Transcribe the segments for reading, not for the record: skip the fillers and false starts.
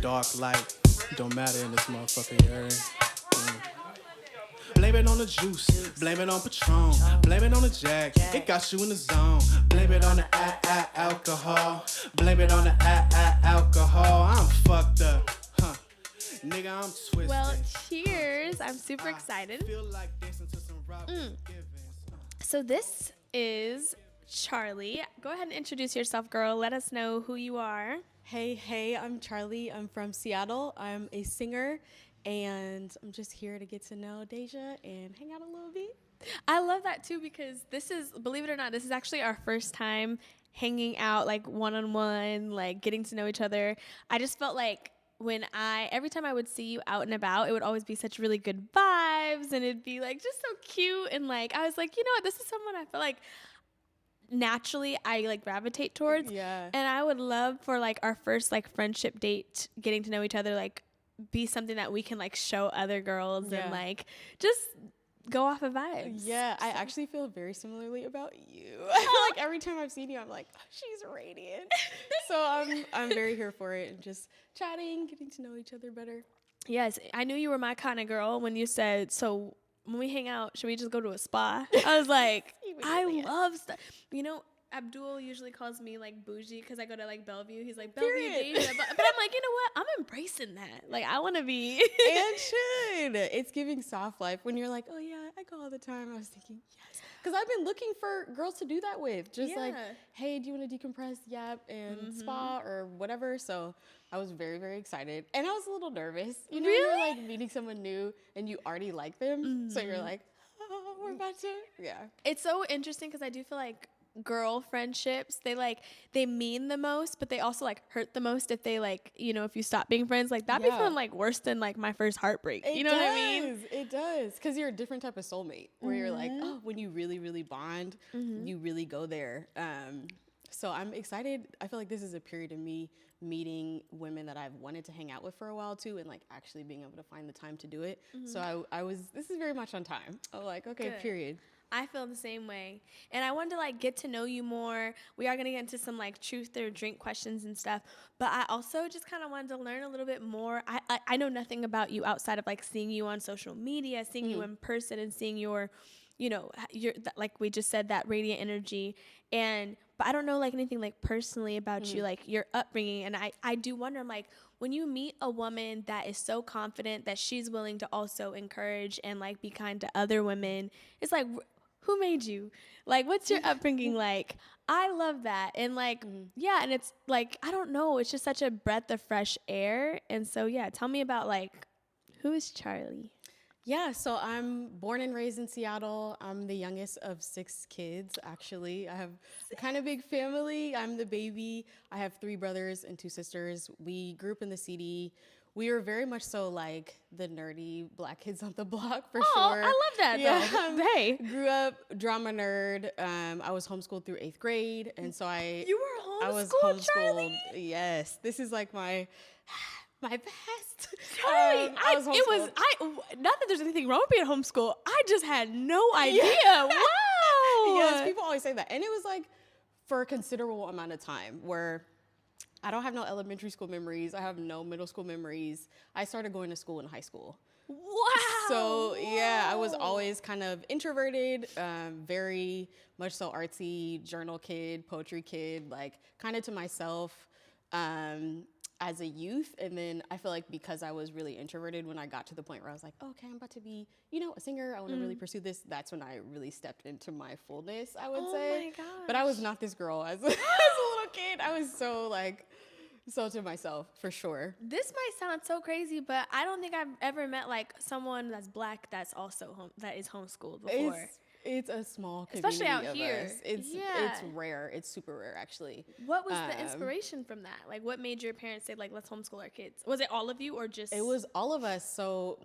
dark light. Don't matter in this motherfucker, you heard? Blame it on the juice, blame it on Patron, blame it on the Jack, it got you in the zone. Blame it on the alcohol, blame it on the alcohol. I'm fucked up, huh? Nigga, I'm twisted. Well, cheers. I'm super excited. Feel like dancing to some Robin Givens. So this is Charlie. Go ahead and introduce yourself, girl. Let us know who you are. Hey, I'm Charlie. I'm from Seattle. I'm a singer, and I'm just here to get to know Deja and hang out a little bit. I love that too because this is, believe it or not, this is actually our first time hanging out like one-on-one, like getting to know each other. I just felt like every time I would see you out and about, it would always be such really good vibes and it'd be like just so cute. And like, I was like, you know what, this is someone I feel like naturally I like gravitate towards. Yeah. And I would love for like our first like friendship date, getting to know each other, like be something that we can like show other girls and like just go off of vibes. Yeah, I actually feel very similarly about you. I feel like every time I've seen you, I'm like, oh, she's radiant. So I'm very here for it and just chatting, getting to know each other better. Yes, I knew you were my kind of girl when you said, so when we hang out, should we just go to a spa? I was like, I love stuff. You know, Abdul usually calls me like bougie because I go to like Bellevue. He's like, Bellevue, Deja. But I'm like, you know what? I'm embracing that. Like, I want to be. And should. It's giving soft life when you're like, oh yeah, I go all the time. I was thinking, yes. Because I've been looking for girls to do that with. Just like, hey, do you want to decompress? Yep. And spa or whatever. So I was very, very excited. And I was a little nervous. You know, you're like meeting someone new and you already like them. So you're like, oh, we're about to. Yeah. It's so interesting because I do feel like girl friendships, they mean the most, but they also like hurt the most if they like, you know, if you stop being friends, like that'd be feeling like worse than like my first heartbreak. You know what I mean? It does. Because you're a different type of soulmate where you're like, oh, when you really, really bond, you really go there. So I'm excited. I feel like this is a period of me meeting women that I've wanted to hang out with for a while too, and like actually being able to find the time to do it. So this is very much on time. I'm like, okay, good. Period. I feel the same way. And I wanted to like get to know you more. We are going to get into some like truth or drink questions and stuff. But I also just kind of wanted to learn a little bit more. I know nothing about you outside of like seeing you on social media, seeing you in person and seeing your, you know, like we just said, that radiant energy. But I don't know like anything like personally about you, like your upbringing. And I do wonder, I'm like, when you meet a woman that is so confident that she's willing to also encourage and like be kind to other women, it's like, who made you? Like, what's your upbringing like? I love that. And like, yeah, and it's like, I don't know, it's just such a breath of fresh air. And so, yeah, tell me about like, who is Charlie? Yeah, so I'm born and raised in Seattle. I'm the youngest of 6 kids, actually. I have a kind of big family. I'm the baby. I have 3 brothers and 2 sisters. We grew up in the city. We were very much so like the nerdy black kids on the block for sure. I love that though. Hey. Grew up drama nerd. I was homeschooled through 8th grade. And so I was homeschooled. Charlie? Yes. This is like my best. Charlie, not that there's anything wrong with being homeschooled. I just had no idea. Wow. Yes, people always say that. And it was like for a considerable amount of time where I don't have no elementary school memories. I have no middle school memories. I started going to school in high school. Wow. So, yeah, I was always kind of introverted, very much so artsy, journal kid, poetry kid, like kind of to myself as a youth. And then I feel like because I was really introverted, when I got to the point where I was like, okay, I'm about to be, you know, a singer. I want to really pursue this. That's when I really stepped into my fullness, I would say. Oh my gosh. But I was not this girl as a little kid. I was so to myself, for sure. This might sound so crazy, but I don't think I've ever met like someone that's black that's also that is homeschooled before. It's a small community, especially out here. Us. It's rare. It's super rare, actually. What was the inspiration from that? Like, what made your parents say like, let's homeschool our kids? Was it all of you or just? It was all of us. So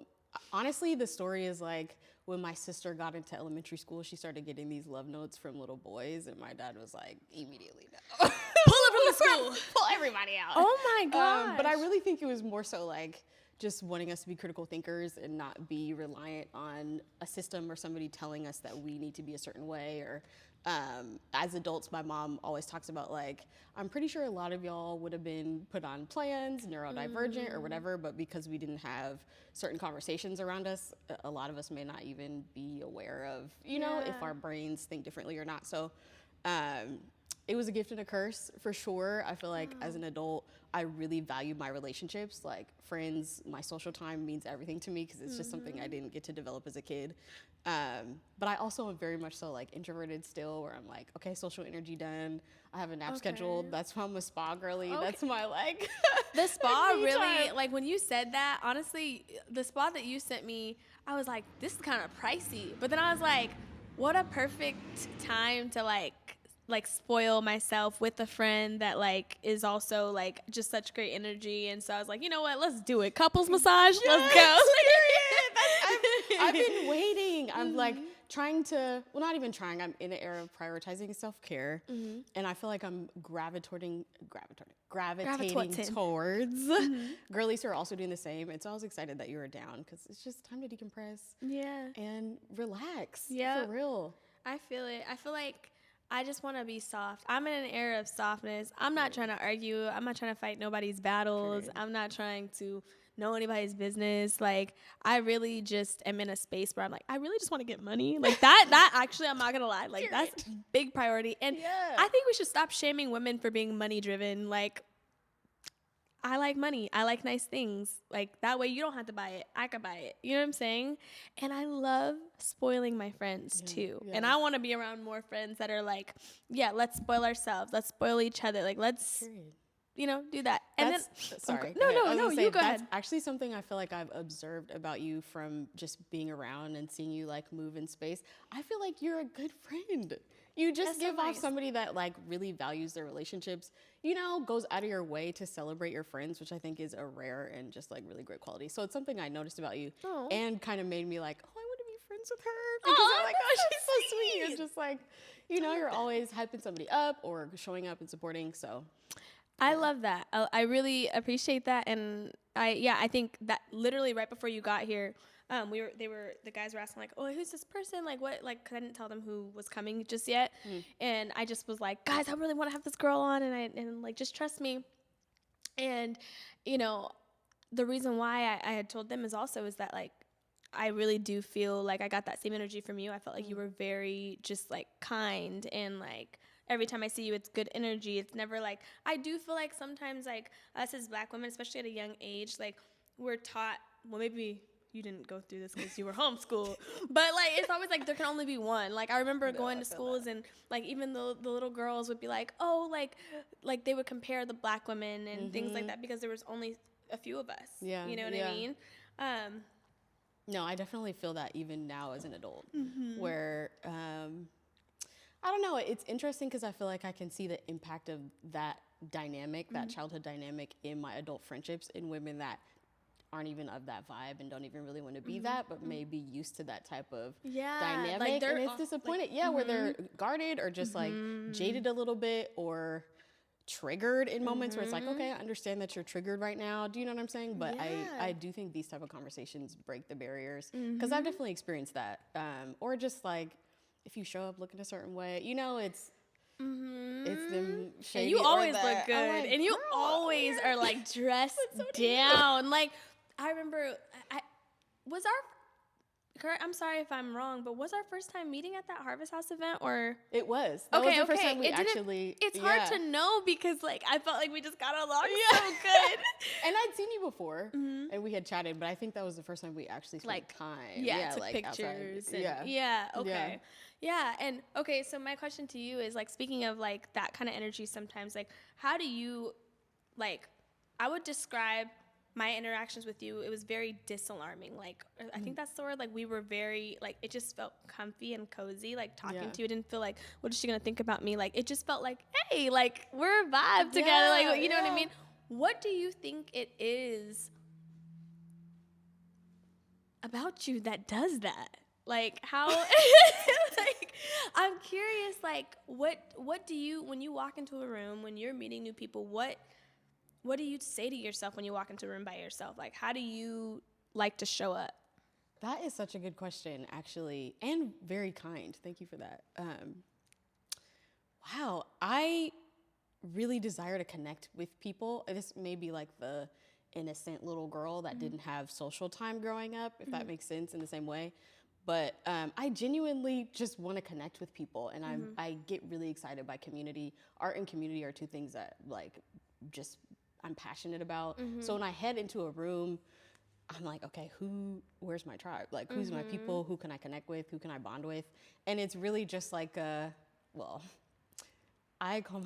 honestly, the story is like when my sister got into elementary school, she started getting these love notes from little boys, and my dad was like, immediately no. Pull her from the school. Pull everybody out. Oh my gosh. But I really think it was more so like just wanting us to be critical thinkers and not be reliant on a system or somebody telling us that we need to be a certain way or As adults, my mom always talks about like, I'm pretty sure a lot of y'all would have been put on plans, neurodivergent or whatever, but because we didn't have certain conversations around us, a lot of us may not even be aware of, you know, if our brains think differently or not. So it was a gift and a curse for sure. I feel like as an adult, I really value my relationships, like friends. My social time means everything to me because it's just something I didn't get to develop as a kid. But I also am very much so like introverted still, where I'm like, okay, social energy done. I have a nap scheduled. That's why I'm a spa girly. That's my like the spa like, me really time. like when you said that, honestly, the spa that you sent me, I was like, this is kind of pricey. But then I was like, what a perfect time to like spoil myself with a friend that like is also like just such great energy. And so I was like, you know what, let's do it. Couples massage, let's go. I've been waiting. I'm like trying to, well, not even trying. I'm in an era of prioritizing self-care, and I feel like I'm gravitating towards girlies who are also doing the same. And so I was excited that you were down because it's just time to decompress, and relax. For real. I feel it. I feel like I just want to be soft. I'm in an era of softness. I'm not trying to argue. I'm not trying to fight nobody's battles. I'm not trying to know anybody's business. Like, I really just am in a space where I'm like, I really just want to get money. Like that actually, I'm not going to lie. Like, that's big priority. And I think we should stop shaming women for being money driven. Like, I like money. I like nice things. Like, that way you don't have to buy it. I could buy it. You know what I'm saying? And I love spoiling my friends too. And I want to be around more friends that are like, yeah, let's spoil ourselves. Let's spoil each other. Like, let's, you know, do that. And sorry. No, you go ahead. That's actually something I feel like I've observed about you from just being around and seeing you like move in space. I feel like you're a good friend. You just give off somebody that like really values their relationships, you know, goes out of your way to celebrate your friends, which I think is a rare and just like really great quality. So it's something I noticed about you and kind of made me like, oh, I want to be friends with her. Because I'm like, oh, she's so sweet. It's just like, you know, you're always hyping somebody up or showing up and supporting. So I love that. I really appreciate that. And I think that literally right before you got here, the guys were asking like, oh, who's this person? Like what, like, 'cause I didn't tell them who was coming just yet. And I just was like, guys, I really want to have this girl on and like, just trust me. And, you know, the reason why I had told them is that like, I really do feel like I got that same energy from you. I felt like you were very just like kind and like, every time I see you, it's good energy. It's never like, I do feel like sometimes like us as Black women, especially at a young age, like we're taught, well, maybe you didn't go through this because you were homeschooled, but like, it's always like, there can only be one. Like I remember going to schools and like, even the little girls would be like, oh, like they would compare the Black women and things like that because there was only a few of us. Yeah. You know what I mean? No, I definitely feel that even now as an adult where, I don't know. It's interesting because I feel like I can see the impact of that dynamic, that childhood dynamic in my adult friendships in women that aren't even of that vibe and don't even really want to be that, but may be used to that type of dynamic. Like and it's disappointed. Like, where they're guarded or just like jaded a little bit or triggered in moments where it's like, okay, I understand that you're triggered right now. Do you know what I'm saying? But I do think these type of conversations break the barriers because I've definitely experienced that. Or just like, if you show up looking a certain way, you know, it's them shady. And you always look good. Like, and you always are like dressed down. Like, I remember, I'm sorry if I'm wrong, but was our first time meeting at that Harvest House event or? It was. That was the first time we actually. It's hard to know because like, I felt like we just got along so good. And I'd seen you before and we had chatted, but I think that was the first time we actually spent time. Yeah, took like pictures. Okay. Yeah, and okay, so my question to you is like, speaking of like that kind of energy sometimes, like how do you, like, I would describe my interactions with you, it was very disalarming. Like, I think that's the word. Like, we were very, like, it just felt comfy and cozy. Like, talking to you, it didn't feel like, what is she going to think about me? Like, it just felt like, hey, like, we're a vibe together. Like, you know what I mean? What do you think it is about you that does that? Like, how, like, I'm curious, like, what do you, when you walk into a room, when you're meeting new people, what do you say to yourself when you walk into a room by yourself? Like, how do you like to show up? That is such a good question, actually, and very kind. Thank you for that. Wow, I really desire to connect with people. This may be like the innocent little girl that didn't have social time growing up, if that makes sense in the same way. But I genuinely just want to connect with people, and I get really excited by community. Art and community are two things that like just I'm passionate about. So when I head into a room, I'm like, okay, where's my tribe? Like, who's my people? Who can I connect with? Who can I bond with? And it's really just like I call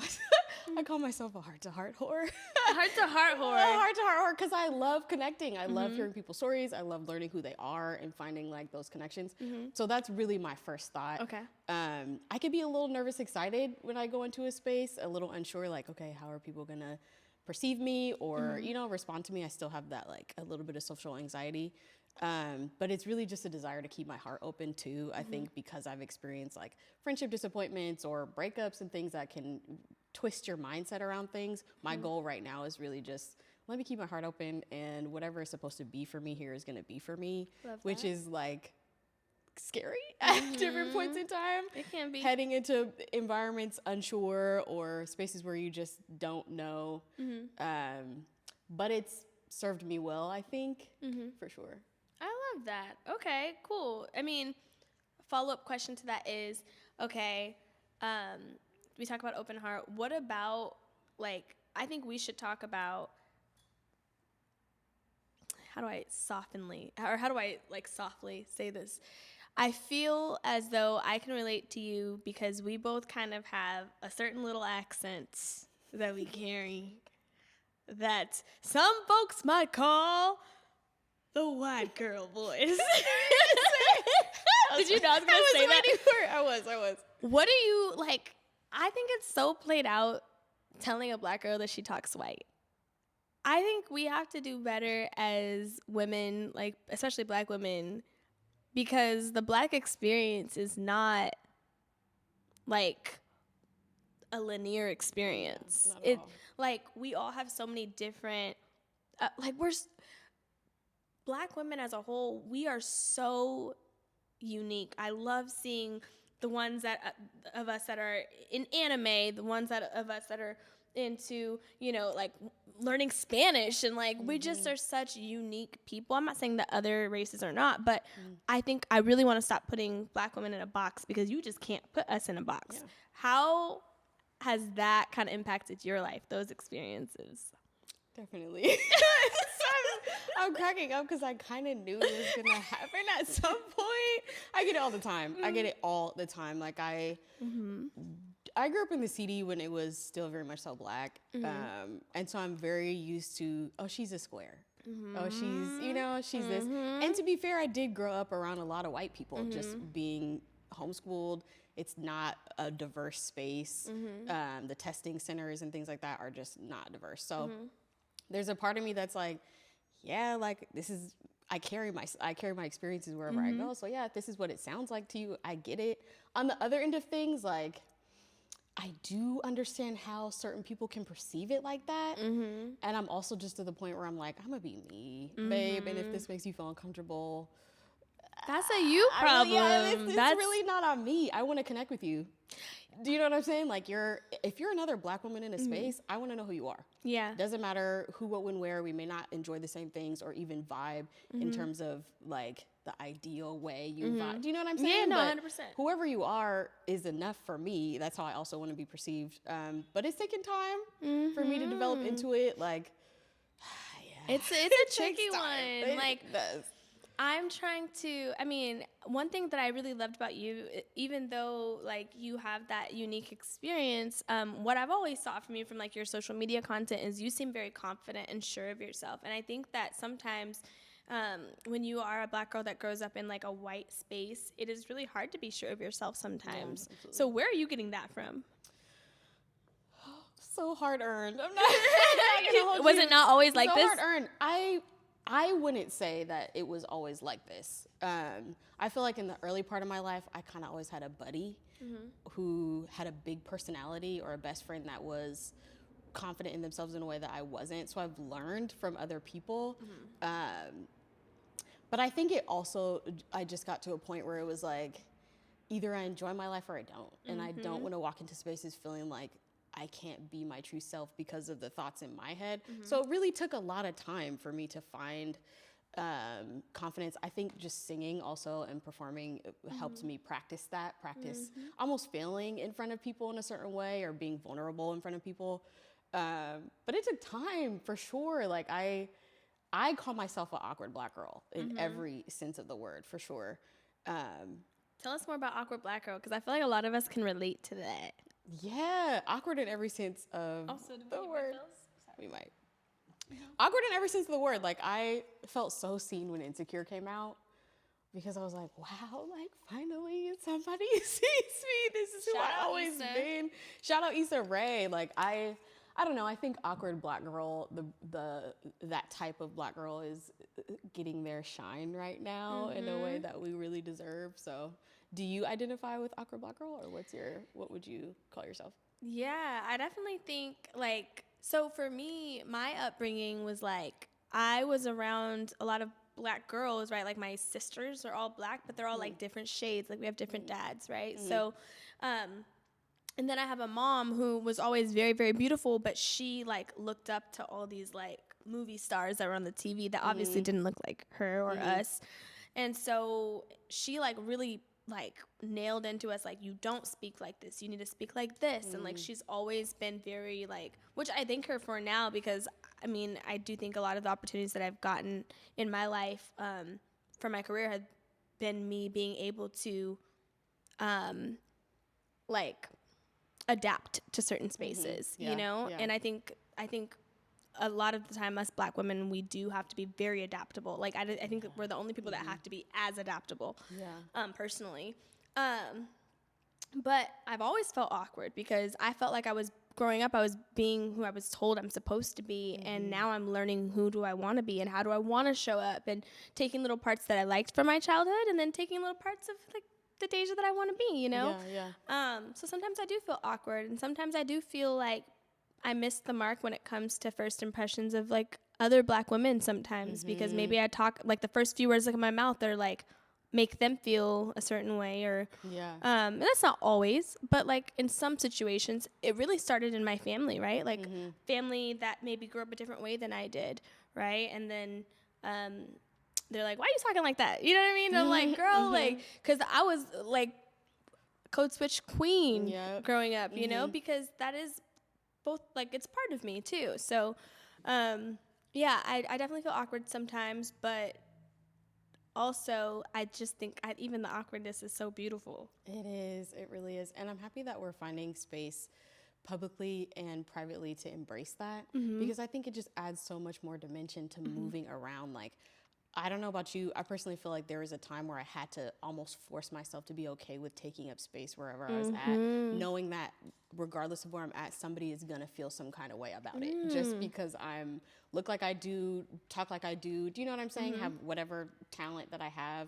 myself a heart-to-heart whore. Heart-to-heart whore. Heart-to-heart whore, because I love connecting. I love hearing people's stories. I love learning who they are and finding like those connections. So that's really my first thought. Okay. I could be a little nervous, excited when I go into a space, a little unsure, like, okay, how are people gonna perceive me or, respond to me? I still have that like a little bit of social anxiety. But it's really just a desire to keep my heart open too. I think because I've experienced like friendship disappointments or breakups and things that can twist your mindset around things. My goal right now is really just let me keep my heart open, and whatever is supposed to be for me here is going to be for me, which is like scary at different points in time. It can be. Heading into environments unsure or spaces where you just don't know. But it's served me well, I think, for sure. I love that. Okay, cool. I mean, follow-up question to that is, okay, we talk about open heart. What about, like, I think we should talk about, how do I softly say this? I feel as though I can relate to you because we both kind of have a certain little accent that we carry that some folks might call the white girl voice. Did you know I was going to say that? I was. What do you, like, I think it's so played out telling a black girl that she talks white. I think we have to do better as women, like, especially black women, because the black experience is not, like, a linear experience. Not at all. Like, we all have so many different, black women as a whole, we are so unique. I love seeing the ones that of us that are in anime, the ones that of us that are into, like learning Spanish, and like we just are such unique people. I'm not saying that other races are not, but I think I really want to stop putting black women in a box because you just can't put us in a box. Yeah. How has that kind of impacted your life, those experiences? Definitely. I'm cracking up because I kind of knew it was going to happen at some point. I get it all the time. Like I grew up in the city when it was still very much so black. And so I'm very used to, oh, she's a square. Oh, she's this. And to be fair, I did grow up around a lot of white people, just being homeschooled. It's not a diverse space. The testing centers and things like that are just not diverse. So there's a part of me that's like, yeah, like I carry my experiences wherever I go. So yeah, if this is what it sounds like to you, I get it. On the other end of things, like I do understand how certain people can perceive it like that. And I'm also just to the point where I'm like, I'm gonna be me, babe. And if this makes you feel uncomfortable, that's a you problem. It's really not on me. I want to connect with you. Do you know what I'm saying? Like if you're another black woman in a space, I want to know who you are. Yeah. Doesn't matter who, what, when, where. We may not enjoy the same things or even vibe in terms of like the ideal way you vibe. Do you know what I'm saying? Yeah, no, 100%. Whoever you are is enough for me. That's how I also want to be perceived. But it's taken time for me to develop into it. Like, yeah. It's a tricky one. It does. I'm trying to, one thing that I really loved about you, even though like you have that unique experience, what I've always saw from you from like your social media content is you seem very confident and sure of yourself. And I think that sometimes when you are a black girl that grows up in like a white space, it is really hard to be sure of yourself sometimes. Yeah, so where are you getting that from? So hard earned. I'm not gonna hold Was it not always like this? So hard earned. I wouldn't say that it was always like this. I feel like in the early part of my life, I kind of always had a buddy who had a big personality or a best friend that was confident in themselves in a way that I wasn't. So I've learned from other people. But I think it also, I just got to a point where it was like, either I enjoy my life or I don't. And I don't want to walk into spaces feeling like I can't be my true self because of the thoughts in my head. So it really took a lot of time for me to find confidence. I think just singing also and performing helped me practice almost failing in front of people in a certain way or being vulnerable in front of people. But it took time for sure. Like I call myself an awkward Black girl in every sense of the word, for sure. Tell us more about awkward Black girl, because I feel like a lot of us can relate to that. Yeah, awkward in every sense of Also, the word. We might. Awkward in every sense of the word. Like, I felt so seen when Insecure came out because I was like, wow, like, finally somebody sees me. This is who I've always been. Shout out Issa Rae. Like, I don't know. I think awkward Black girl, that type of Black girl is getting their shine right now in a way that we really deserve. So, do you identify with awkward Black girl, or what would you call yourself? Yeah, I definitely think, like, so for me, my upbringing was like, I was around a lot of Black girls, right? Like, my sisters are all Black, but they're all like different shades. Like, we have different dads, right? So, and then I have a mom who was always very, very beautiful, but she like looked up to all these like movie stars that were on the TV that obviously didn't look like her or us. And so she like really like nailed into us, like, you don't speak like this, you need to speak like this. And like, she's always been very like, which I thank her for now, because I mean, I do think a lot of the opportunities that I've gotten in my life for my career have been me being able to like adapt to certain spaces, you know? And I think a lot of the time, us Black women, we do have to be very adaptable. Like, I think that we're the only people that have to be as adaptable, personally. But I've always felt awkward because I felt like growing up, I was being who I was told I'm supposed to be. And now I'm learning who do I want to be and how do I want to show up, and taking little parts that I liked from my childhood and then taking little parts of like the Deja that I want to be, you know? So sometimes I do feel awkward, and sometimes I do feel like I missed the mark when it comes to first impressions of like other Black women sometimes, because maybe I talk like the first few words like in my mouth are like make them feel a certain way, or and that's not always, but like in some situations it really started in my family, right? Like family that maybe grew up a different way than I did, right? And then they're like, why are you talking like that? You know what I mean? I'm like, girl, like, because I was like code switch queen growing up, you know, because that is both, like, it's part of me too. So, yeah, I definitely feel awkward sometimes, but also I just think even the awkwardness is so beautiful. It is. It really is. And I'm happy that we're finding space publicly and privately to embrace that, because I think it just adds so much more dimension to moving around. Like, I don't know about you, I personally feel like there was a time where I had to almost force myself to be okay with taking up space wherever I was at, knowing that regardless of where I'm at, somebody is gonna feel some kind of way about it, just because I'm look like I do, talk like I do you know what I'm saying? Have whatever talent that I have.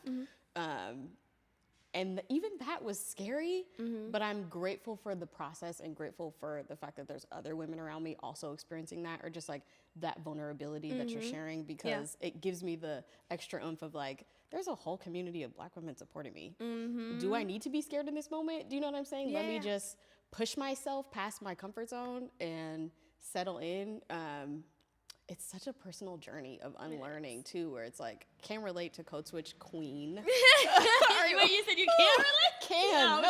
And even that was scary, but I'm grateful for the process and grateful for the fact that there's other women around me also experiencing that, or just like that vulnerability that you're sharing, because it gives me the extra oomph of like, there's a whole community of Black women supporting me. Do I need to be scared in this moment? Do you know what I'm saying? Let me just push myself past my comfort zone and settle in. It's such a personal journey of unlearning too, where it's like, can relate to code switch queen. Wait, you said you can't relate? Can.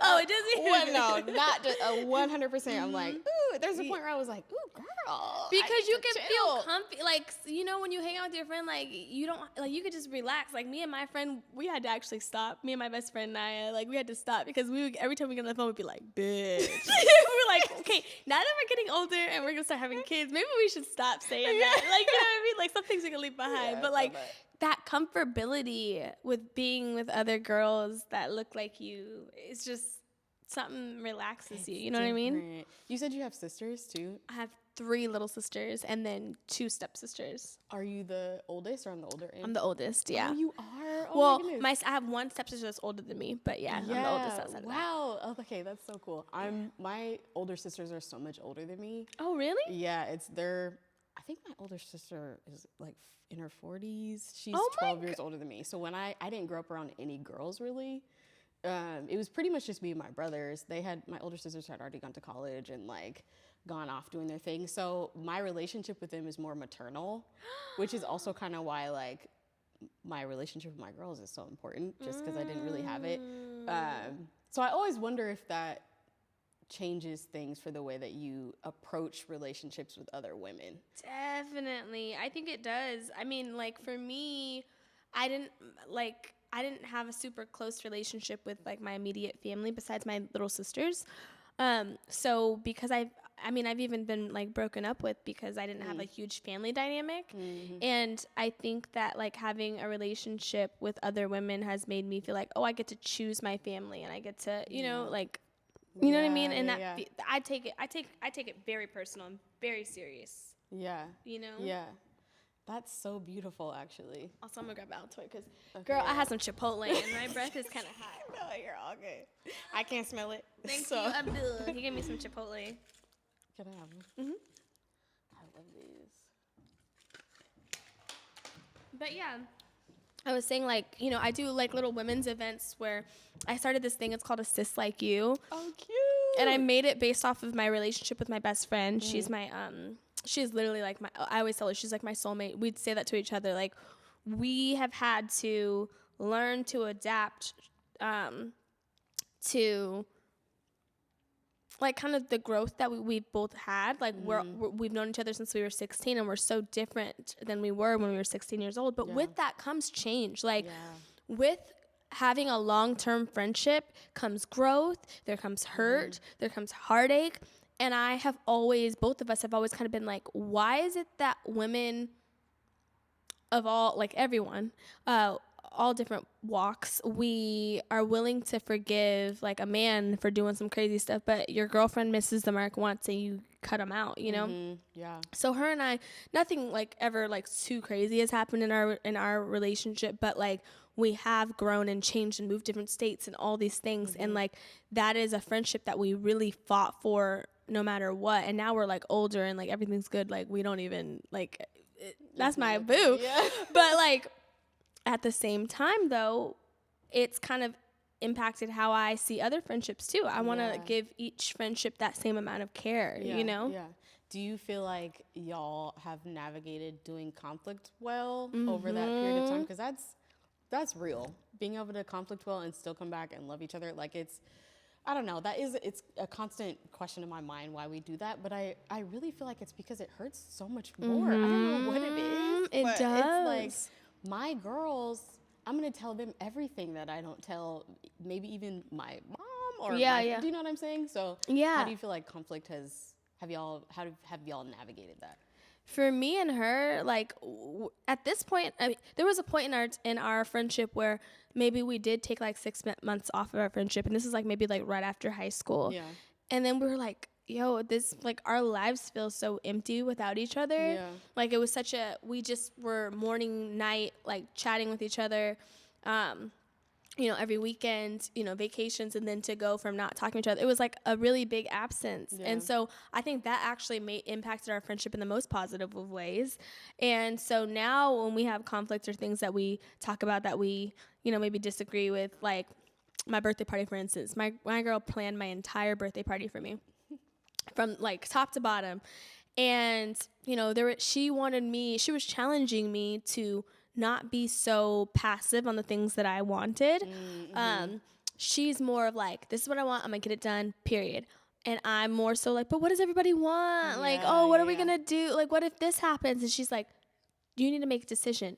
Oh, it doesn't. No, not just 100%. I'm like, ooh, there's a point where I was like, ooh, girl. Because you can feel comfy. Like, you know, when you hang out with your friend, like, you don't, like, you could just relax. Like, me and my friend, we had to actually stop. Me and my best friend, Naya, like, we had to stop because every time we get on the phone, we'd be like, bitch. We were like, okay, now that we're getting older and we're going to start having kids, maybe we should stop saying that. Like, you know what I mean? Like, some things we can leave behind. But, like, that comfortability with being with other girls that look like you, it's just something relaxes you. You know what I mean? You said you have sisters too? I have 3 little sisters and then 2 stepsisters. Are you the oldest or on the older end? I'm the oldest, yeah. Oh, you are? Oh, well, my goodness. I have one stepsister that's older than me, but I'm the oldest outside of that. Wow. Oh, okay, that's so cool. My older sisters are so much older than me. Oh, really? Yeah, I think my older sister is like in her 40s. She's 12 years older than me. So when I didn't grow up around any girls really. it was pretty much just me and my brothers. My older sisters had already gone to college and like gone off doing their thing. So my relationship with them is more maternal, which is also kind of why like my relationship with my girls is so important, just because I didn't really have it. So I always wonder if that changes things for the way that you approach relationships with other women. Definitely. I think it does. I mean, like for me, I didn't have a super close relationship with like my immediate family besides my little sisters. So because I've even been like broken up with because I didn't have a huge family dynamic. And I think that like having a relationship with other women has made me feel like, oh, I get to choose my family and I get to, you know, like, you know what I mean? And I take it very personal and very serious. Yeah. You know? Yeah. That's so beautiful, actually. Also, I'm gonna grab Altoid because, girl, I had some Chipotle and my breath is kind of hot. No, you're all good. I can't smell it. Thank you, Abdul. He gave me some Chipotle. Can I have them? I love these. But yeah, I was saying like, you know, I do like little women's events where I started this thing. It's called a Sis Like You. Oh, cute. And I made it based off of my relationship with my best friend. She's my, she's literally like I always tell her, she's like my soulmate. We'd say that to each other. Like, we have had to learn to adapt to like kind of the growth that we both had. Like we've known each other since we were 16 and we're so different than we were when we were 16 years old. But with that comes change. Like with having a long-term friendship comes growth, there comes hurt, there comes heartache. And both of us have always kind of been like, why is it that women of all, like everyone, all different walks, we are willing to forgive like a man for doing some crazy stuff, but your girlfriend misses the mark once and you cut him out, you know? Yeah. So her and I, nothing like ever like too crazy has happened in our relationship, but like we have grown and changed and moved different states and all these things. And like that is a friendship that we really fought for no matter what. And now we're like older and like everything's good. Like we don't even like, that's my boo. Yeah. But like at the same time though, it's kind of impacted how I see other friendships too. I want to give each friendship that same amount of care, you know? Yeah. Do you feel like y'all have navigated doing conflict well over that period of time? Because that's real. Being able to conflict well and still come back and love each other, like it's a constant question in my mind why we do that, but I really feel like it's because it hurts so much more. I don't know what it is. It does. It's like my girls, I'm going to tell them everything that I don't tell maybe even my mom or do you know what I'm saying? So how do you feel like conflict have y'all navigated that? For me and her, like at this point, I mean, there was a point in our friendship where maybe we did take like 6 months off of our friendship, and this is like maybe like right after high school. Yeah. And then we were like, yo, this like our lives feel so empty without each other. Yeah. Like it was we just were morning, night, like chatting with each other. You know, every weekend, you know, vacations, and then to go from not talking to each other. It was like a really big absence. Yeah. And so I think that actually impacted our friendship in the most positive of ways. And so now when we have conflicts or things that we talk about that we, you know, maybe disagree with, like my birthday party, for instance, my girl planned my entire birthday party for me from like top to bottom. And, you know, she was challenging me to not be so passive on the things that I wanted. She's more of like, this is what I want, I'm gonna get it done, period. And I'm more so like, but what does everybody want? Yeah, like, oh, what are we gonna do? Like, what if this happens? And she's like, you need to make a decision.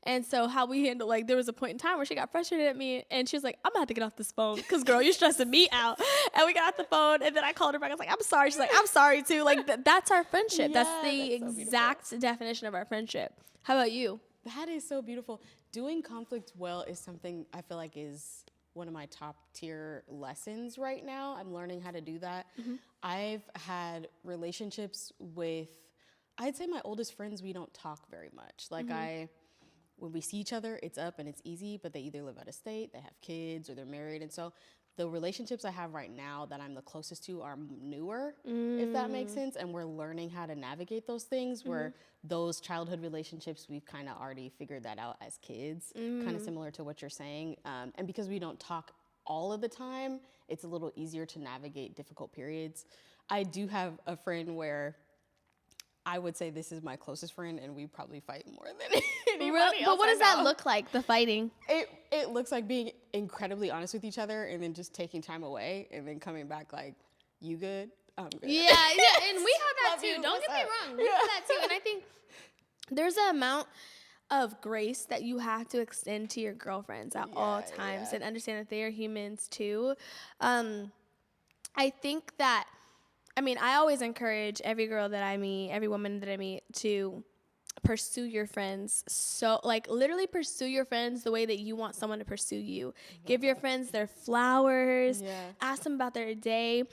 And so how we handle, like, there was a point in time where she got frustrated at me and she was like, I'm gonna have to get off this phone because, girl, you're stressing me out. And we got off the phone and then I called her back. I was like, I'm sorry. She's like, I'm sorry too. Like, that's our friendship. Yeah, that's the exact definition of our friendship. How about you? That is so beautiful. Doing conflict well is something I feel like is one of my top tier lessons right now. I'm learning how to do that. I've had relationships with, I'd say my oldest friends, we don't talk very much. Like when we see each other, it's up and it's easy, but they either live out of state, they have kids, or they're married. And so the relationships I have right now that I'm the closest to are newer, if that makes sense. And we're learning how to navigate those things where those childhood relationships, we've kind of already figured that out as kids, kind of similar to what you're saying. And because we don't talk all of the time, it's a little easier to navigate difficult periods. I do have a friend where I would say this is my closest friend, and we probably fight more than anybody else. But what I does that know. look like, the fighting? It looks like being incredibly honest with each other, and then just taking time away, and then coming back like, "You good? I'm good." Yeah, and we have that Love too. you. Don't What's get me up? wrong. We have that too. And I think there's an amount of grace that you have to extend to your girlfriends at all times and understand that they are humans too. I think that, I mean, I always encourage every girl that I meet, every woman that I meet to pursue your friends. So, like, literally pursue your friends the way that you want someone to pursue you. Give your friends their flowers. Yeah. Ask them about their day.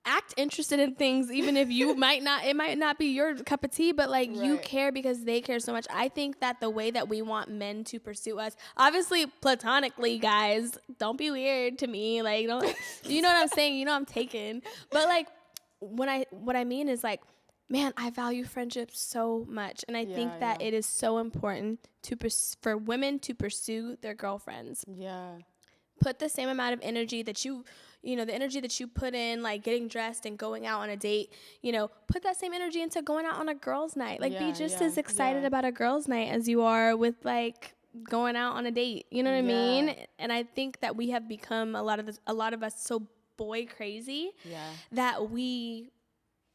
Act interested in things, even if you might not, it might not be your cup of tea, but like you Right. care because they care so much. I think that the way that we want men to pursue us, obviously platonically, guys, don't be weird to me. Like, don't, you know what I'm saying? You know I'm taken. But like, what I mean is like, man, I value friendship so much, and I think that it is so important for women to pursue their girlfriends. Yeah. Put the same amount of energy that the energy that you put in, like getting dressed and going out on a date, put that same energy into going out on a girls' night. Like, be just as excited about a girls' night as you are with like going out on a date. You know what I mean? And I think that we have become a lot of us so boy crazy that we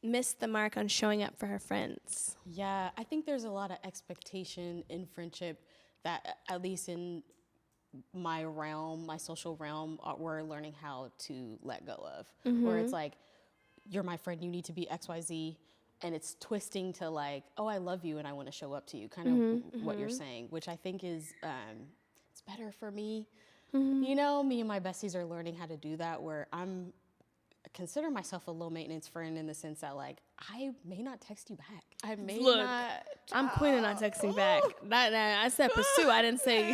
miss the mark on showing up for our friends. Yeah, I think there's a lot of expectation in friendship that, at least in my realm, my social realm, we're learning how to let go of. Where it's like, you're my friend, you need to be XYZ, and it's twisting to like, oh, I love you and I want to show up to you, kind of what you're saying, which I think is it's better for me. Me and my besties are learning how to do that, where consider myself a low maintenance friend in the sense that like I may not text you back. I may not. I'm queen of not texting back. I said pursue. I didn't say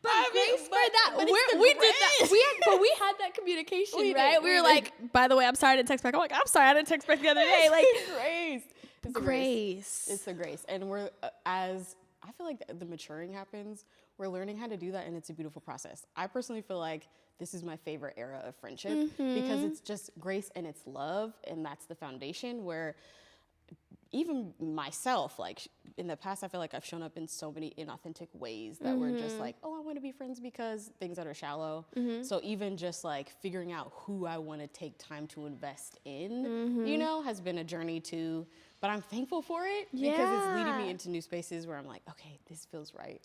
But grace for that. We did that. We had that communication, right? We were like, by the way, I'm sorry I didn't text back. I'm like, I'm sorry I didn't text back the other day. Like, grace. Grace. It's the grace, and we're as I feel like the maturing happens. We're learning how to do that, and it's a beautiful process. I personally feel like this is my favorite era of friendship because it's just grace and it's love, and that's the foundation. Where even myself, like in the past, I feel like I've shown up in so many inauthentic ways that were just like, oh, I want to be friends because things that are shallow. So even just like figuring out who I want to take time to invest in, has been a journey too. But I'm thankful for it because it's leading me into new spaces where I'm like, okay, this feels right.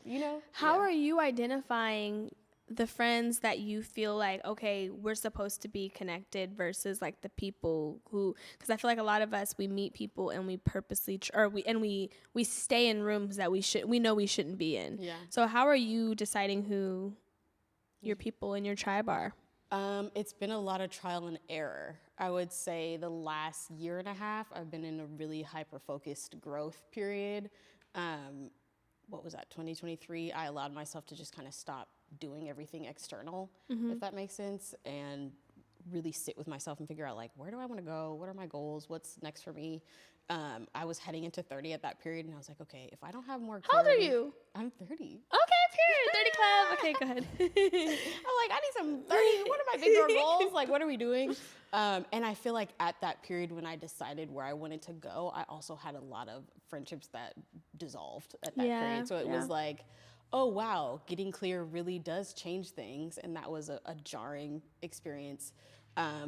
How are you identifying the friends that you feel like, okay, we're supposed to be connected versus like the people who, because I feel like a lot of us, we meet people and we purposely, we stay in rooms that we know we shouldn't be in. Yeah. So how are you deciding who your people in your tribe are? It's been a lot of trial and error. I would say the last year and a half, I've been in a really hyper-focused growth period. What was that, 2023? I allowed myself to just kind of stop doing everything external, if that makes sense, and really sit with myself and figure out, like, where do I want to go? What are my goals? What's next for me? I was heading into 30 at that period, and I was like, okay, if I don't have more clarity. How old are you? I'm 30. Okay, period. 30 club. Okay, go ahead. I'm like, I need some 30. What are my big girl goals? Like, what are we doing? And I feel like at that period when I decided where I wanted to go, I also had a lot of friendships that dissolved at that period. So it was like, oh, wow, getting clear really does change things. And that was a jarring experience.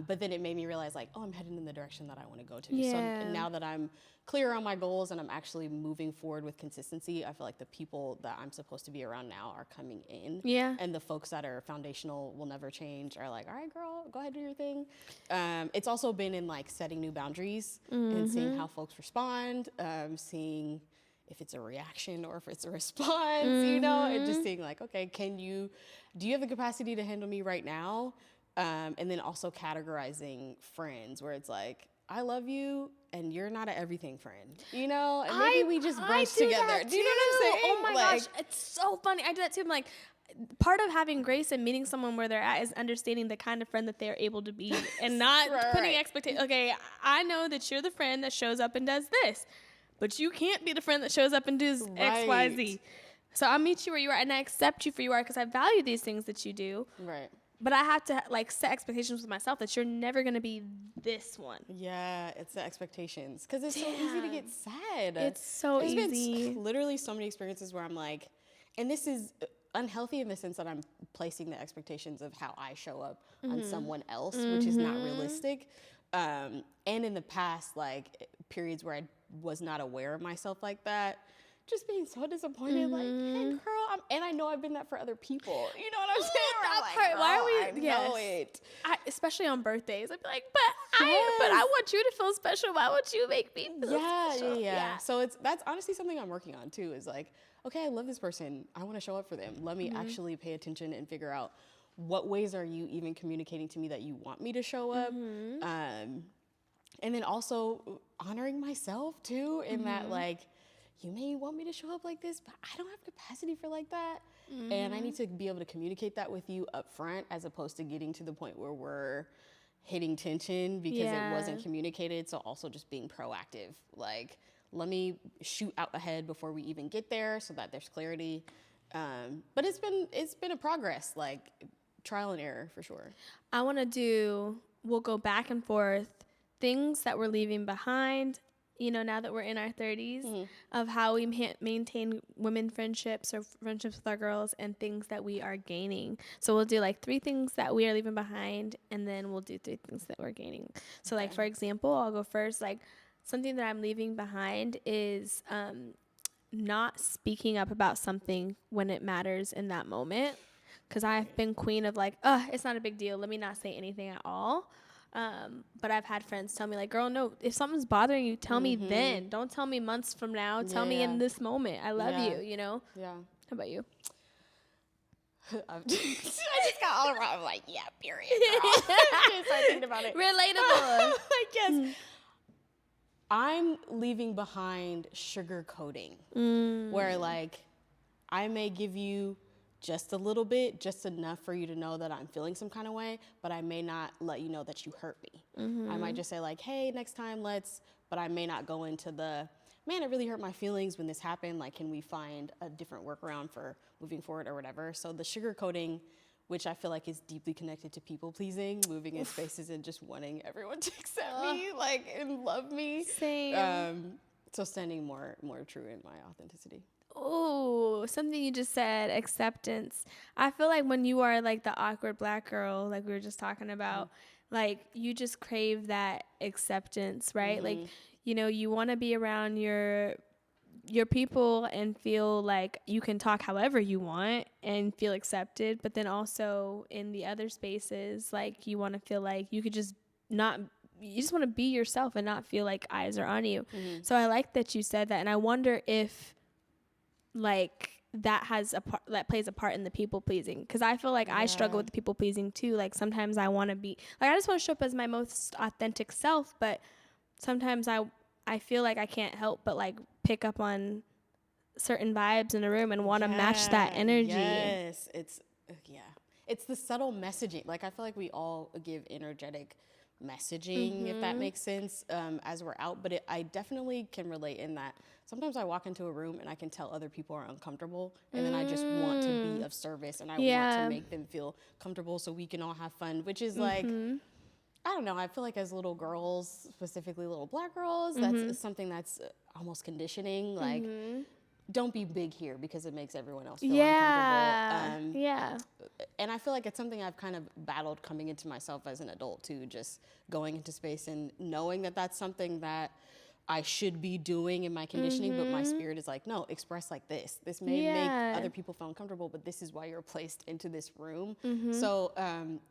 But then it made me realize, like, oh, I'm heading in the direction that I want to go to. So now that I'm clear on my goals and I'm actually moving forward with consistency, I feel like the people that I'm supposed to be around now are coming in. Yeah. And the folks that are foundational, will never change, are like, all right, girl, go ahead, do your thing. It's also been in, like, setting new boundaries and seeing how folks respond, seeing if it's a reaction or if it's a response, and just seeing, like, okay, do you have the capacity to handle me right now? And then also categorizing friends where it's like, I love you and you're not an everything friend, and maybe we just brunch together. Do you know what I'm saying? Oh my gosh, it's so funny. I do that too. I'm like, part of having grace and meeting someone where they're at is understanding the kind of friend that they're able to be and not putting expectations. Okay, I know that you're the friend that shows up and does this, but you can't be the friend that shows up and does X, Y, Z. So I'll meet you where you are, and I accept you for you are because I value these things that you do. Right. But I have to like set expectations with myself that you're never gonna be this one. Yeah, it's the expectations because it's so easy to get sad. It's so There's easy. been literally so many experiences where I'm like, and this is unhealthy in the sense that I'm placing the expectations of how I show up on someone else, which is not realistic. And in the past, like periods where I was not aware of myself like that, just being so disappointed, like, hey, girl, and I know I've been that for other people. You know what I'm saying? Where I'm like, part, why are we? I know it. Especially on birthdays, I'd be like, but I want you to feel special. Why would you make me feel special? Yeah. So that's honestly something I'm working on too. Is like, okay, I love this person. I want to show up for them. Let me actually pay attention and figure out what ways are you even communicating to me that you want me to show up. And then also honoring myself too, in that like, you may want me to show up like this, but I don't have capacity for like that. And I need to be able to communicate that with you up front as opposed to getting to the point where we're hitting tension because it wasn't communicated. So also just being proactive. Like, let me shoot out ahead before we even get there so that there's clarity. But it's been a progress, like trial and error for sure. I want to we'll go back and forth, things that we're leaving behind, you know, now that we're in our 30s, of how we maintain women friendships or friendships with our girls, and things that we are gaining. So we'll do like 3 things that we are leaving behind, and then we'll do 3 things that we're gaining. So like, for example, I'll go first. Like, something that I'm leaving behind is not speaking up about something when it matters in that moment. Because I've been queen of like, it's not a big deal. Let me not say anything at all. But I've had friends tell me like, girl, no, if something's bothering you, tell me then. Don't tell me months from now. Tell me in this moment. I love you, you know? Yeah. How about you? I just got all around. I'm like, yeah, period. Just start thinking about it. Relatable. I guess. I'm leaving behind sugarcoating, where like I may give you just a little bit, just enough for you to know that I'm feeling some kind of way, but I may not let you know that you hurt me. I might just say like, hey, next time but I may not go into the, man, it really hurt my feelings when this happened. Like, can we find a different workaround for moving forward or whatever? So the sugarcoating, which I feel like is deeply connected to people pleasing, moving in spaces and just wanting everyone to accept me, like, and love me. Same. So standing more true in my authenticity. Oh, something you just said, acceptance. I feel like when you are like the awkward Black girl, like we were just talking about, like you just crave that acceptance, right? Like, you know, you want to be around your people and feel like you can talk however you want and feel accepted, but then also in the other spaces, like you want to feel like you could just you just want to be yourself and not feel like eyes are on you. So I like that you said that, and I wonder if like that plays a part in the people pleasing, because I feel like I struggle with the people pleasing too. Like sometimes I want to be like, I just want to show up as my most authentic self, but sometimes I feel like I can't help but like pick up on certain vibes in a room and want to match that energy. Yes, it's the subtle messaging. Like I feel like we all give energetic messaging, if that makes sense, as we're out, but I definitely can relate in that sometimes I walk into a room and I can tell other people are uncomfortable, and then I just want to be of service, and I want to make them feel comfortable so we can all have fun, which is like, I don't know, I feel like as little girls, specifically little Black girls, that's something that's almost conditioning, like don't be big here because it makes everyone else feel uncomfortable. And I feel like it's something I've kind of battled coming into myself as an adult too, just going into space and knowing that that's something that I should be doing in my conditioning, but my spirit is like, no, express like this. This may make other people feel uncomfortable, but this is why you're placed into this room. So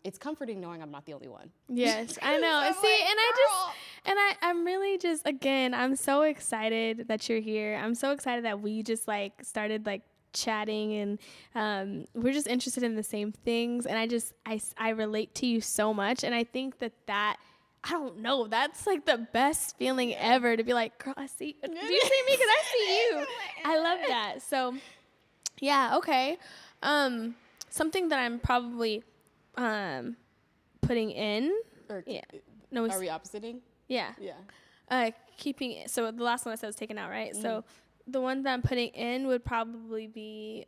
it's comforting knowing I'm not the only one. Yes, I know. So See, like, I'm really just, again, I'm so excited that you're here. I'm so excited that we just like started like chatting, and we're just interested in the same things. And I relate to you so much. And I think that I don't know, that's like the best feeling ever, to be like, girl, I see, do you see me? Because I see you. I love that. So yeah, okay. Something that I'm probably putting in. Are we oppositing? Yeah. Yeah. Keeping, so the last one I said was taken out, right? So the ones that I'm putting in would probably be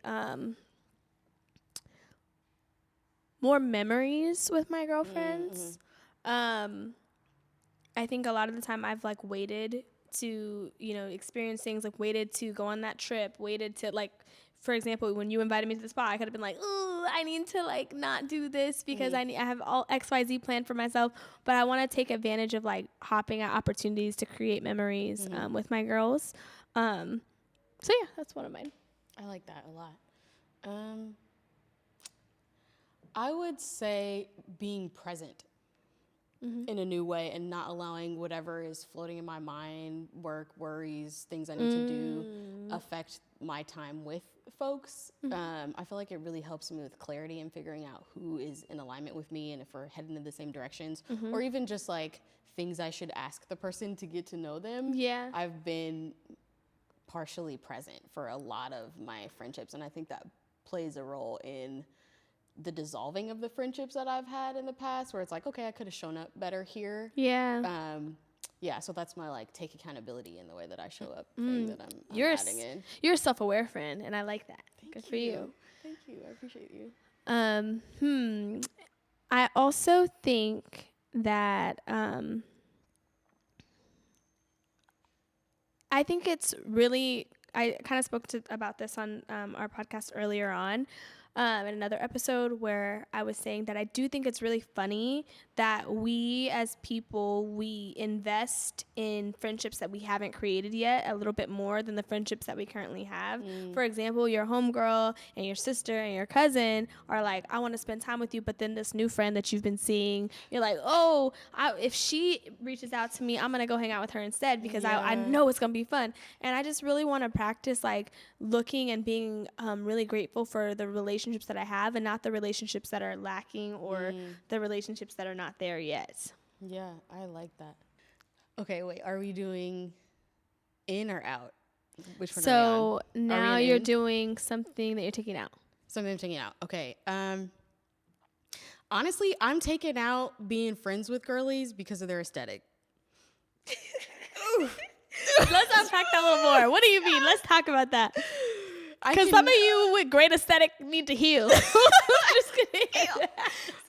more memories with my girlfriends. I think a lot of the time I've like waited to, experience things, like waited to go on that trip, waited to like, for example, when you invited me to the spa, I could have been like, oh, I need to like not do this because I have all XYZ planned for myself. But I want to take advantage of like hopping at opportunities to create memories with my girls. So yeah, that's one of mine. I like that a lot. I would say being present in a new way and not allowing whatever is floating in my mind, work, worries, things I need to do, affect my time with folks. I feel like it really helps me with clarity and figuring out who is in alignment with me and if we're heading in the same directions, or even just like things I should ask the person to get to know them. Yeah. I've been partially present for a lot of my friendships, and I think that plays a role in the dissolving of the friendships that I've had in the past, where it's like, okay, I could have shown up better here. Yeah. Yeah, so that's my like take accountability in the way that I show up thing that I'm adding in. You're a self-aware friend, and I like that. Good for you. Thank you. I appreciate you. I also think that I think it's really, I kind of spoke about this on our podcast earlier on in another episode, where I was saying that I do think it's really funny that we as people, we invest in friendships that we haven't created yet a little bit more than the friendships that we currently have. For example, your homegirl and your sister and your cousin are like, I want to spend time with you, but then this new friend that you've been seeing, you're like, oh, if she reaches out to me, I'm going to go hang out with her instead because I know it's going to be fun. And I just really want to practice like looking and being really grateful for the relationships that I have and not the relationships that are lacking or the relationships that are not there yet. Yeah, I like that. Okay, wait, are we doing in or out? Which one so are we on? Now you're doing something that you're taking out. Something I'm taking out. Okay. Honestly, I'm taking out being friends with girlies because of their aesthetic. Let's unpack that a little more. What do you mean? Let's talk about that. Because some of you with great aesthetic need to heal. Just kidding.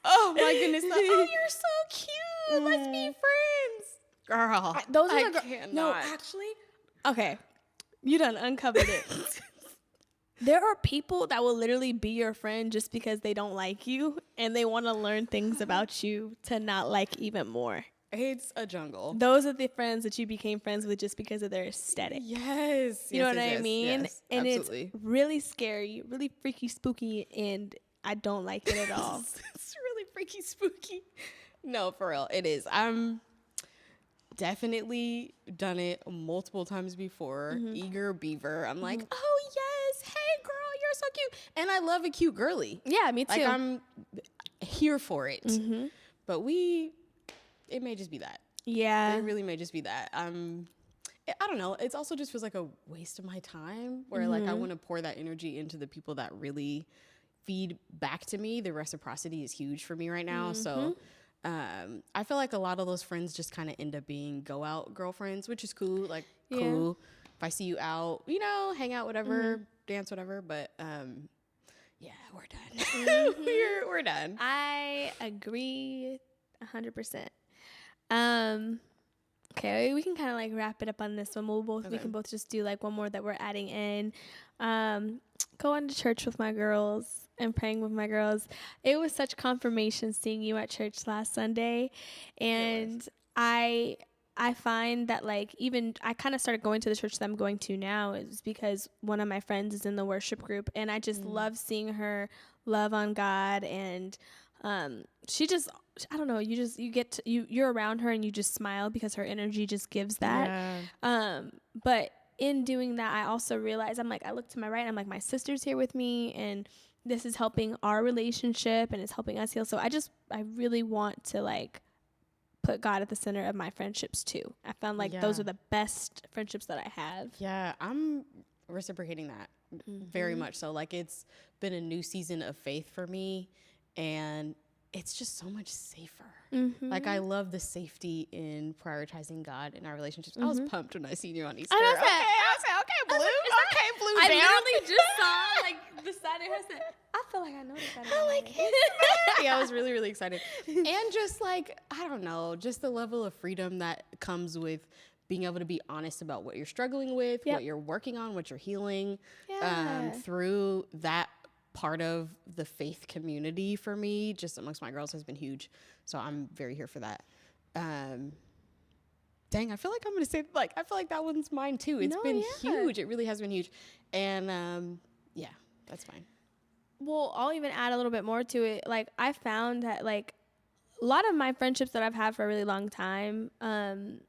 Oh my goodness. Oh, you're so cute. Let's be friends. Girl. Those are No, actually. Okay. You done uncovered it. There are people that will literally be your friend just because they don't like you and they want to learn things about you to not like even more. It's a jungle. Those are the friends that you became friends with just because of their aesthetic. Yes. You know what I mean? Yes, and absolutely. It's really scary, really freaky, spooky, and I don't like it at all. It's really freaky, spooky. No, for real. It is. I'm definitely done it multiple times before. Eager beaver. I'm like, oh, yes. Hey, girl, you're so cute. And I love a cute girly. Yeah, me too. Like, I'm here for it. But it may just be that. Yeah. It really may just be that. I don't know. It also just feels like a waste of my time where like I want to pour that energy into the people that really feed back to me. The reciprocity is huge for me right now. So I feel like a lot of those friends just kind of end up being go out girlfriends, which is cool. Like cool. If I see you out, hang out, whatever, dance, whatever. But yeah, we're done. we're done. I agree 100%. Okay, we can kind of like wrap it up on this one. We can both just do like one more that we're adding in. Going to church with my girls and praying with my girls. It was such confirmation seeing you at church last Sunday, and I find that like even I kind of started going to the church that I'm going to now is because one of my friends is in the worship group, and I just love seeing her love on God, and she just, I don't know, you're around her and you just smile because her energy just gives that. Yeah. But in doing that, I also realize I look to my right and I'm like, my sister's here with me and this is helping our relationship and it's helping us heal. So I really want to like put God at the center of my friendships too. I found like those are the best friendships that I have. Yeah, I'm reciprocating that very much so. Like it's been a new season of faith for me, and it's just so much safer. Mm-hmm. Like, I love the safety in prioritizing God in our relationships. I was pumped when I seen you on Easter. I know Okay, I said, okay, Blue. Okay, Blue I down. literally just saw like the side of her said, I feel like I know this side of her. Like, yeah, I was really, really excited. And just like, I don't know, just the level of freedom that comes with being able to be honest about what you're struggling with, Yep. what you're working on, what you're healing, Yeah. through that part of the faith community for me, just amongst my girls, has been huge. So I'm very here for that. Dang, I feel like I'm going to say, like, I feel like that one's mine too. It's been huge. It really has been huge. And yeah, that's fine. Well, I'll even add a little bit more to it. Like, I found that, like, a lot of my friendships that I've had for a really long time,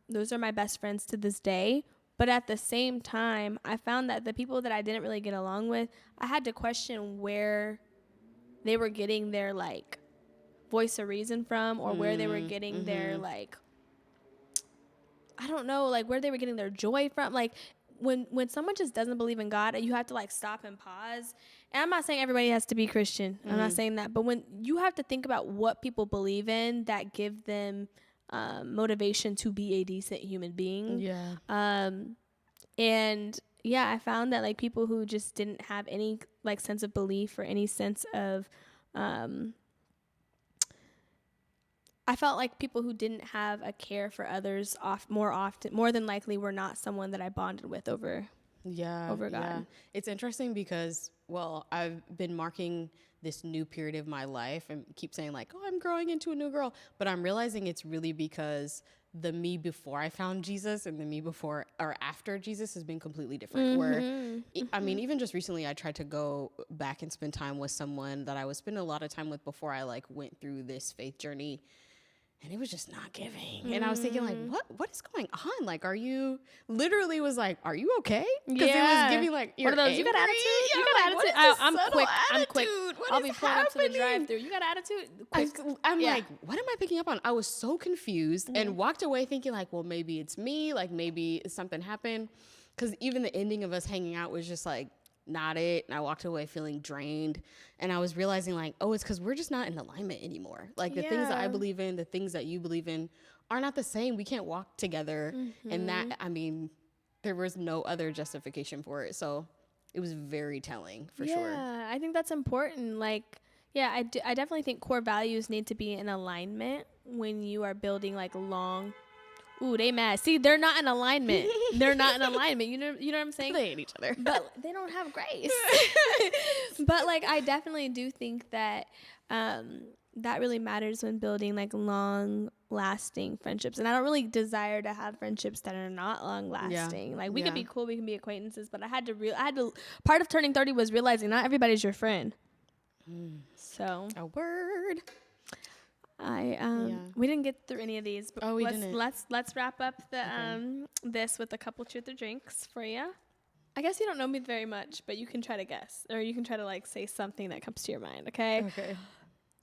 those are my best friends to this day. But at the same time, I found that the people that I didn't really get along with, I had to question where they were getting their, like, voice of reason from, or where they were getting their, like, I don't know, like, where they were getting their joy from. Like, when someone just doesn't believe in God, you have to, like, stop and pause. And I'm not saying everybody has to be Christian. I'm not saying that. But when you have to think about what people believe in that give them motivation to be a decent human being. Yeah. And yeah, I found that, like, people who just didn't have any, like, sense of belief or any sense of, I felt like people who didn't have a care for others more than likely were not someone that I bonded with over God. Yeah. It's interesting because, well, I've been marking this new period of my life and keep saying, like, oh, I'm growing into a new girl. But I'm realizing it's really because the me before I found Jesus and the me before or after Jesus has been completely different. Where, I mean, even just recently, I tried to go back and spend time with someone that I was spending a lot of time with before I, like, went through this faith journey. And it was just not giving. And I was thinking, like, what is going on? Like, are you okay? Because it was giving, like, you're one of those, angry? you got attitude? Yeah, You got like, attitude? I'm quick. What I'll is be pulling up to the happening? drive-thru. You got attitude? Quick. I'm like, what am I picking up on? I was so confused and walked away thinking, like, well, maybe it's me. Like, maybe something happened. Because even the ending of us hanging out was just, like, not it. And I walked away feeling drained. And I was realizing, like, oh, it's because we're just not in alignment anymore. Like, the things that I believe in, the things that you believe in are not the same. We can't walk together. And that, I mean, there was no other justification for it. So it was very telling, for sure. Yeah, I think that's important. Like, yeah, I definitely think core values need to be in alignment when you are building, like, long... Ooh, they mad. See, they're not in alignment. They're not in alignment. You know what I'm saying? They hate each other. But they don't have grace. But, like, I definitely do think that that really matters when building, like, long-lasting friendships. And I don't really desire to have friendships that are not long-lasting. Yeah. Like, we could be cool, we can be acquaintances, but I had to part of turning 30 was realizing not everybody's your friend. So A word. we didn't get through any of these, but we didn't. let's wrap up the this with a couple truth or drinks for you. I guess you don't know me very much, but you can try to guess, or you can try to, like, say something that comes to your mind. Okay.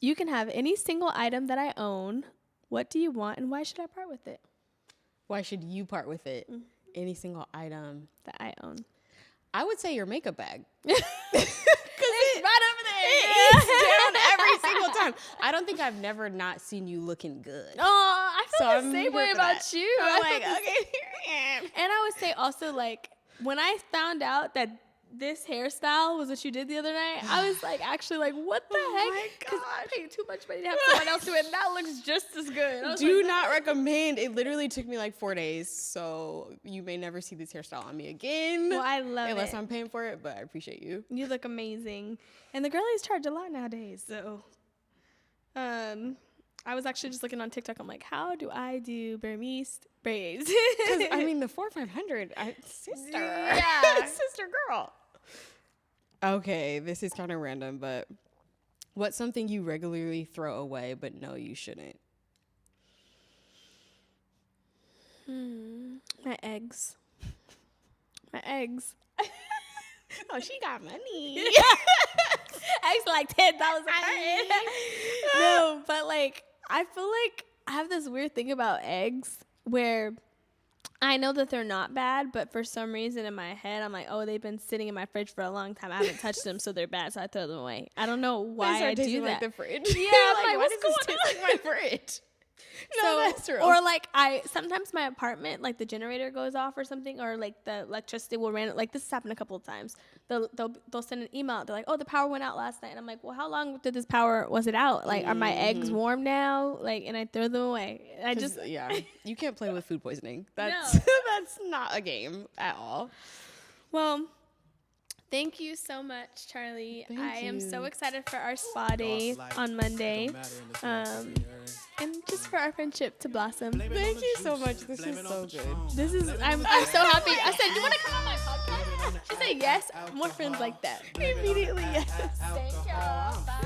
You can have any single item that I own. What do you want, and why should I part with it? Why should you part with it? Any single item That I own. I would say your makeup bag. It's right over there. It's down every single time. I don't think I've never not seen you looking good. Oh, I feel So the I'm same here way for about that. you. I'm I like, feel the okay, here I am. And I would say also, like, when I found out that this hairstyle was what you did the other night, I was, like, actually, like, what the my heck? Because I gosh. paid too much money to have someone else do it, and that looks just as good. I was Do like, not recommend. It literally took me like 4 days, so you may never see this hairstyle on me again. Well, I love unless it. I'm paying for it, but I appreciate you. You look amazing. And the girlies charge a lot nowadays, so. I was actually just looking on TikTok. I'm like, how do I do Burmese braids? Because, I mean, the 4-500, sister. Yeah. Sister girl. Okay, this is kind of random, but what's something you regularly throw away but know you shouldn't? My eggs. My eggs. Oh, she got money. Eggs are like $10 a carton. No, but, like, I feel like I have this weird thing about eggs where I know that they're not bad, but for some reason in my head, I'm like, oh, they've been sitting in my fridge for a long time. I haven't touched them, so they're bad, so I throw them away. I don't know why I do that. Like the fridge. Yeah, I'm like, why what's does this going taste like my fridge? No, that's true. Or like sometimes my apartment, like the generator goes off or something, or like the electricity will run. Like this has happened a couple of times. They'll send an email. They're like, oh, the power went out last night, and I'm like, well, how long did this power was it out? Like, are my eggs warm now? Like, and I throw them away. I just you can't play with food poisoning. That's No. that's not a game at all. Well, thank you so much, Charlie. I am so you. excited for our spa day on Monday. And just for our friendship to blossom. Thank you so much. This is so good. I'm so happy. I said, you want to come on my podcast? She said yes. More friends like that. Immediately yes. Thank y'all. Bye.